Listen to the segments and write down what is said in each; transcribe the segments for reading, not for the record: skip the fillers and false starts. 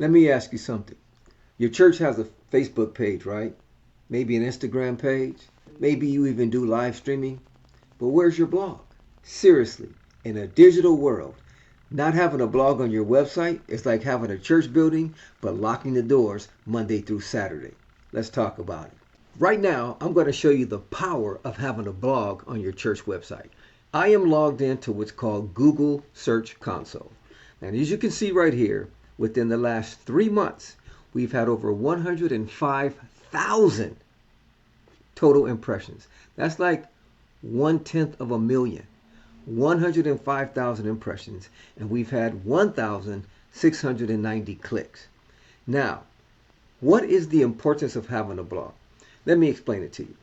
Let me ask you something. Your church has a Facebook page, right? Maybe an Instagram page. Maybe you even do live streaming. But where's your blog? Seriously, in a digital world, not having a blog on your website is like having a church building but locking the doors Monday through Saturday. Let's talk about it. Right now, I'm going to show you the power of having a blog on your church website. I am logged into what's called Google Search Console. And as you can see right here, within the last 3 months, we've had over 105,000 total impressions. That's like 1/10 of a million. 105,000 impressions, and we've had 1,690 clicks. Now, what is the importance of having a blog? Let me explain it to you.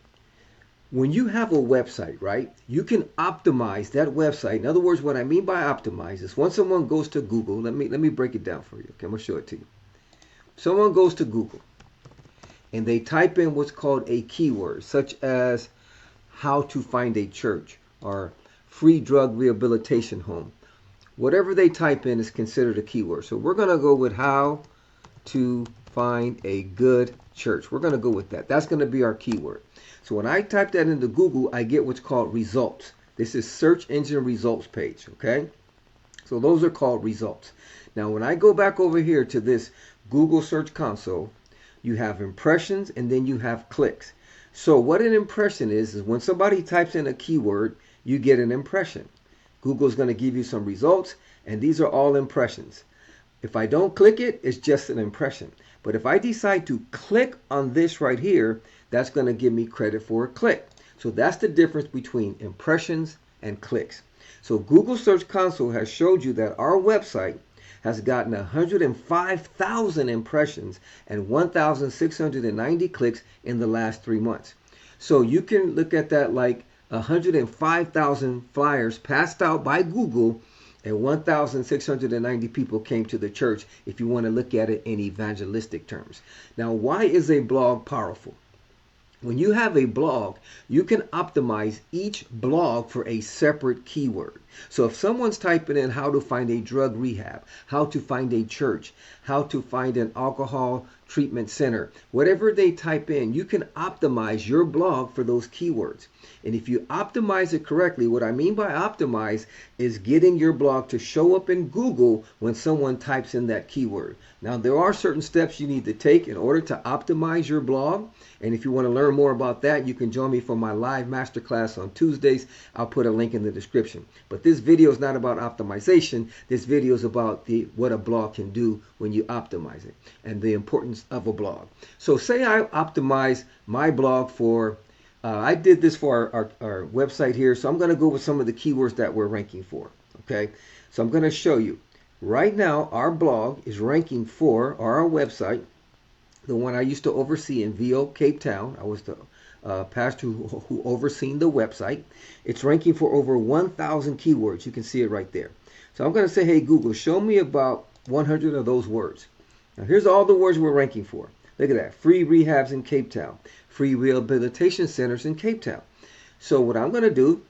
When you have a website, right, you can optimize that website. In other words, what I mean by optimize is when someone goes to Google, let me break it down for you. Okay, I'm going to show it to you. Someone goes to Google and they type in what's called a keyword, such as how to find a church or free drug rehabilitation home. Whatever they type in is considered a keyword. So we're going to go with how to find a good church. We're going to go with that. That's going to be our keyword. So when I type that into Google, I get what's called results. This is search engine results page, okay? So those are called results. Now when I go back over here to this Google Search Console, you have impressions and then you have clicks. So what an impression is when somebody types in a keyword, you get an impression. Google's going to give you some results, and these are all impressions. If I don't click it, it's just an impression. But if I decide to click on this right here, that's going to give me credit for a click. So that's the difference between impressions and clicks. So Google Search Console has showed you that our website has gotten 105,000 impressions and 1,690 clicks in the last 3 months. So you can look at that like 105,000 flyers passed out by Google and 1,690 people came to the church, if you want to look at it in evangelistic terms. Now, why is a blog powerful? When you have a blog, you can optimize each blog for a separate keyword. So if someone's typing in how to find a drug rehab, how to find a church, how to find an alcohol treatment center, whatever they type in, you can optimize your blog for those keywords. And if you optimize it correctly, what I mean by optimize is getting your blog to show up in Google when someone types in that keyword. Now, there are certain steps you need to take in order to optimize your blog. And if you want to learn more about that, you can join me for my live masterclass on Tuesdays. I'll put a link in the description. But this video is not about optimization. This video is about what a blog can do when you optimize it and the importance of a blog. So say I optimize my blog for, I did this for our website here. So I'm going to go with some of the keywords that we're ranking for. Okay. So I'm going to show you. Right now, our blog is ranking for, or our website, the one I used to oversee in VO Cape Town. I was the pastor who overseen the website. It's ranking for over 1,000 keywords. You can see it right there. So I'm going to say, hey, Google, show me about 100 of those words. Now, here's all the words we're ranking for. Look at that. Free rehabs in Cape Town. Free rehabilitation centers in Cape Town. So what I'm going to do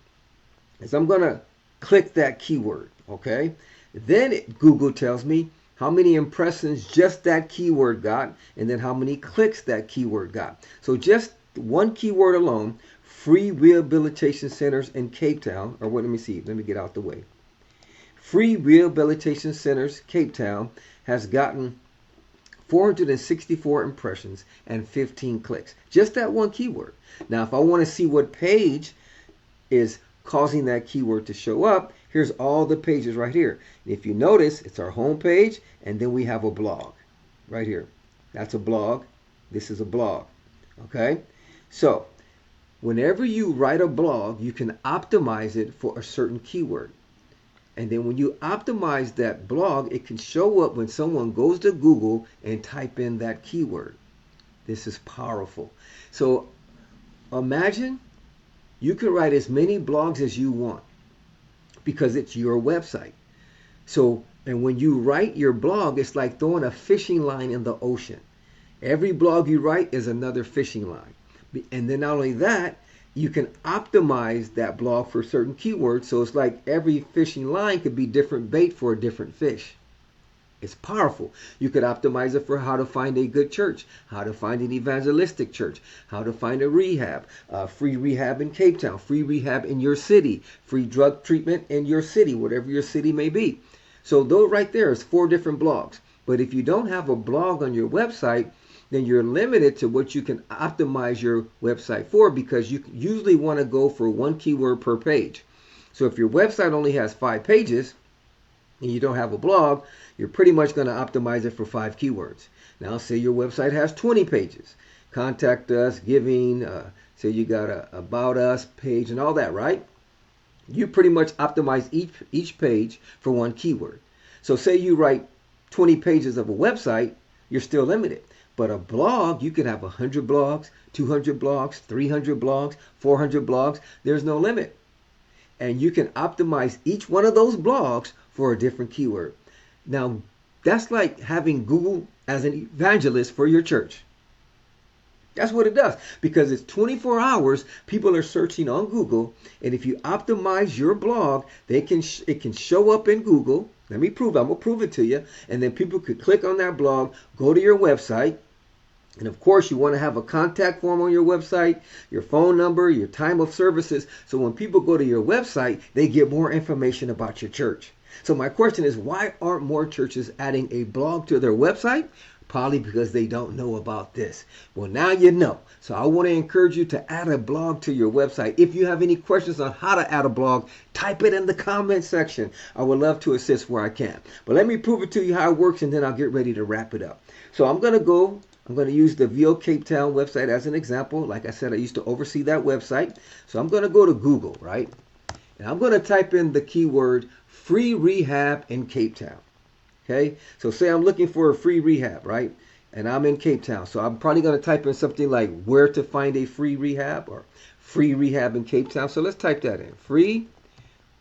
is I'm going to click that keyword, okay? Then Google tells me how many impressions just that keyword got, and then how many clicks that keyword got. So just one keyword alone, free rehabilitation centers in Cape Town, or what, let me see, let me get out the way. Free rehabilitation centers, Cape Town, has gotten 464 impressions and 15 clicks. Just that one keyword. Now, if I want to see what page is causing that keyword to show up, here's all the pages right here. If you notice, it's our home page, and then we have a blog right here. That's a blog. This is a blog. Okay? So, whenever you write a blog, you can optimize it for a certain keyword. And then when you optimize that blog, it can show up when someone goes to Google and type in that keyword. This is powerful. So, imagine you can write as many blogs as you want, because it's your website. So, and when you write your blog, it's like throwing a fishing line in the ocean. Every blog you write is another fishing line. And then not only that, you can optimize that blog for certain keywords. So it's like every fishing line could be different bait for a different fish. It's powerful. You could optimize it for how to find a good church, how to find an evangelistic church, how to find a rehab, free rehab in Cape Town, free rehab in your city, free drug treatment in your city, whatever your city may be. So those right there is 4 different blogs. But if you don't have a blog on your website, then you're limited to what you can optimize your website for, because you usually want to go for 1 keyword per page. So if your website only has 5 pages, and you don't have a blog, you're pretty much going to optimize it for 5 keywords. Now, say your website has 20 pages. Contact us, giving, say you got a about us page and all that, right? You pretty much optimize each page for 1 keyword. So say you write 20 pages of a website, you're still limited. But a blog, you can have 100 blogs, 200 blogs, 300 blogs, 400 blogs. There's no limit. And you can optimize each one of those blogs for a different keyword. Now, that's like having Google as an evangelist for your church. That's what it does, because it's 24 hours. People are searching on Google, and if you optimize your blog, it can show up in Google. Let me prove it. I'm gonna prove it to you, and then people could click on that blog, go to your website. And of course, you want to have a contact form on your website, your phone number, your time of services. So when people go to your website, they get more information about your church. So my question is, why aren't more churches adding a blog to their website? Probably because they don't know about this. Well, now you know. So I want to encourage you to add a blog to your website. If you have any questions on how to add a blog, type it in the comment section. I would love to assist where I can. But let me prove it to you how it works, and then I'll get ready to wrap it up. So I'm going to use the VO Cape Town website as an example. Like I said, I used to oversee that website. So I'm going to go to Google, right? And I'm going to type in the keyword free rehab in Cape Town. Okay, so say I'm looking for a free rehab, right? And I'm in Cape Town. So I'm probably going to type in something like where to find a free rehab, or free rehab in Cape Town. So let's type that in. Free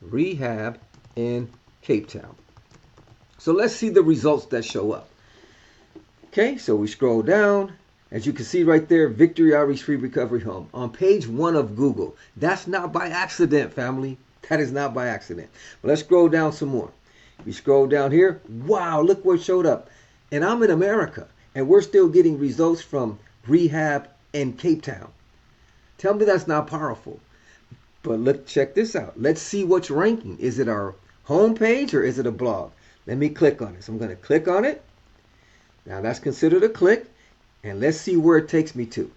rehab in Cape Town. So let's see the results that show up. Okay, so we scroll down. As you can see right there, Victory Outreach Free Recovery Home on page 1 of Google. That's not by accident, family. That is not by accident. But let's scroll down some more. We scroll down here. Wow, look what showed up. And I'm in America, and we're still getting results from rehab in Cape Town. Tell me that's not powerful. But look, check this out. Let's see what's ranking. Is it our home page or is it a blog? Let me click on it. So I'm going to click on it. Now that's considered a click. And let's see where it takes me to.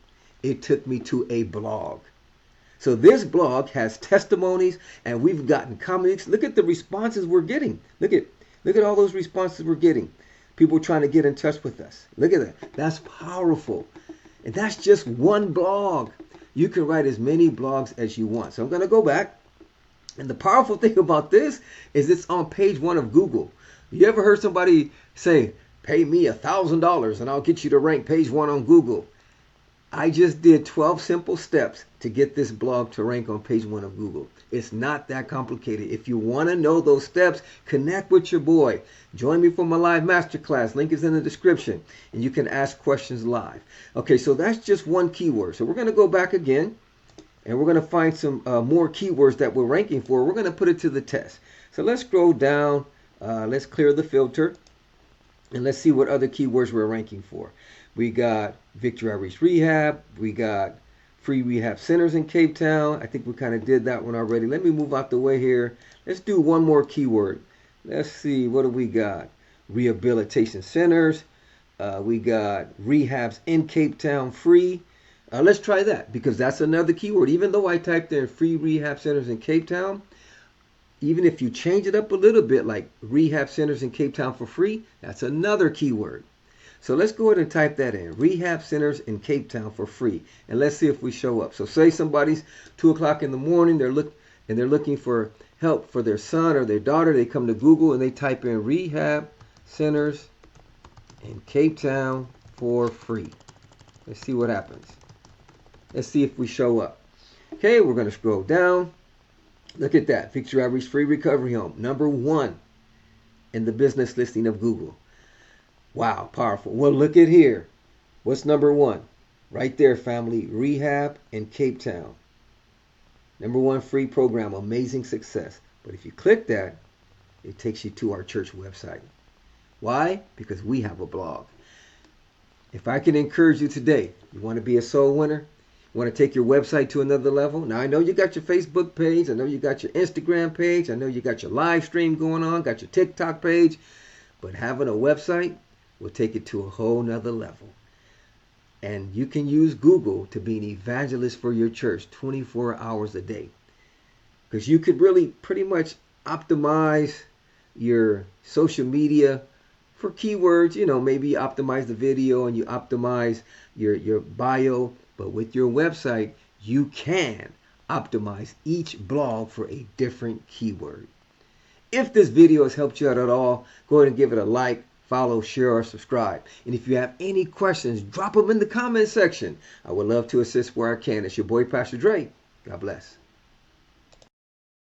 It took me to a blog. So this blog has testimonies, and we've gotten comments. Look at the responses we're getting. Look at all those responses we're getting. People trying to get in touch with us. Look at that. That's powerful. And that's just one blog. You can write as many blogs as you want. So I'm going to go back. And the powerful thing about this is it's on page 1 of Google. You ever heard somebody say, pay me $1,000 and I'll get you to rank page 1 on Google? I just did 12 simple steps to get this blog to rank on page 1 of Google. It's not that complicated. If you want to know those steps, connect with your boy. Join me for my live masterclass. Link is in the description, and you can ask questions live. Okay, so that's just one keyword. So we're going to go back again, and we're going to find some more keywords that we're ranking for. We're going to put it to the test. So let's scroll down. Let's clear the filter, and let's see what other keywords we're ranking for. We got Victory Outreach Rehab. We got free rehab centers in Cape Town. I think we kind of did that one already. Let me move out the way here. Let's do one more keyword. Let's see, what do we got? Rehabilitation centers. We got rehabs in Cape Town free. Let's try that, because that's another keyword. Even though I typed in free rehab centers in Cape Town, even if you change it up a little bit, like rehab centers in Cape Town for free, that's another keyword. So let's go ahead and type that in. Rehab centers in Cape Town for free. And let's see if we show up. So say somebody's 2 o'clock in the morning, they're looking for help for their son or their daughter. They come to Google and they type in rehab centers in Cape Town for free. Let's see what happens. Let's see if we show up. Okay, we're going to scroll down. Look at that. Victory Outreach Free Recovery Home. Number 1 in the business listing of Google. Wow, powerful. Well, look at here. What's number 1? Right there, family. Rehab in Cape Town. Number 1 free program. Amazing success. But if you click that, it takes you to our church website. Why? Because we have a blog. If I can encourage you today, you want to be a soul winner? You want to take your website to another level? Now, I know you got your Facebook page. I know you got your Instagram page. I know you got your live stream going on, got your TikTok page. But having a website will take it to a whole nother level. And you can use Google to be an evangelist for your church 24 hours a day. Because you could really pretty much optimize your social media for keywords. Maybe you optimize the video and you optimize your bio. But with your website, you can optimize each blog for a different keyword. If this video has helped you out at all, go ahead and give it a like, follow, share, or subscribe. And if you have any questions, drop them in the comment section. I would love to assist where I can. It's your boy, Pastor Dre. God bless.